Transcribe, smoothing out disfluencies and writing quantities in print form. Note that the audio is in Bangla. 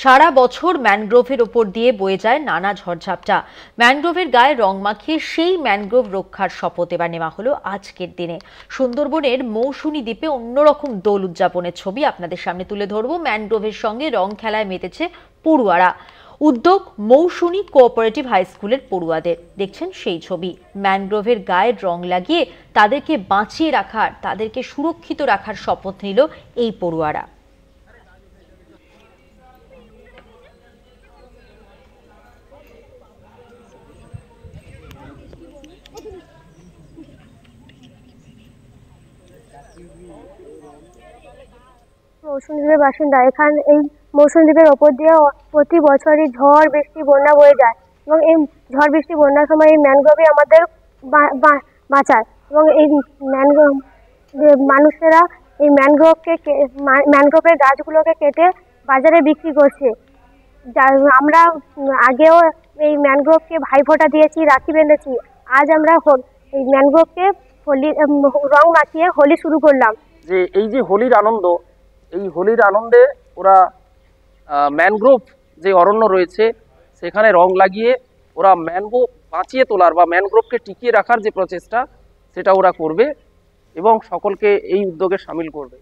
সারা বছর ম্যানগ্রোভের ওপর দিয়ে বয়ে যায় নানা ঝড়ঝাপটা। ম্যানগ্রোভের গায়ে রং মাখিয়ে সেই ম্যানগ্রোভ রক্ষার শপথ এবার নেওয়া হলো আজকের দিনে। সুন্দরবনের মৌসুনী দ্বীপে অন্যরকম দোল উদযাপনের ছবি আপনাদের সামনে তুলে ধরবো। ম্যানগ্রোভের সঙ্গে রং খেলায় মেতেছে পড়ুয়ারা। উদ্যোগ মৌসুনী কোঅপারেটিভ হাই স্কুলের পড়ুয়াদের। দেখছেন সেই ছবি। ম্যানগ্রোভের গায়ে রং লাগিয়ে তাদেরকে বাঁচিয়ে রাখার, তাদেরকে সুরক্ষিত রাখার শপথ নিল এই পড়ুয়ারা। মৌসুমী দ্বীপের বাসিন্দা। এই মৌসুমী দ্বীপের ওপর দিয়ে প্রতি বছরই ঝড় বৃষ্টি বন্যা বয়ে যায় এবং এই ঝড় বৃষ্টি বন্যার সময় এই ম্যানগ্রোভই আমাদের বাঁচায় এবং এই ম্যানগ্রোভ মানুষেরা এই ম্যানগ্রোভের গাছগুলোকে কেটে বাজারে বিক্রি করছে। আমরা আগেও এই ম্যানগ্রোভকে ভাইফোঁটা দিয়েছি, রাখি বেঁধেছি। আজ আমরা এই ম্যানগ্রোভকে হোলি রং মাখিয়ে হোলি শুরু করলাম। যে এই যে হোলির আনন্দ, এই হোলির আনন্দে ওরা ম্যানগ্রোভ যে অরণ্য রয়েছে সেখানে রং লাগিয়ে ওরা ম্যানগ্রোভ বাঁচিয়ে তোলার বা ম্যানগ্রোভকে টিকিয়ে রাখার যে প্রচেষ্টা সেটা ওরা করবে এবং সকলকে এই উদ্যোগে সামিল করবে।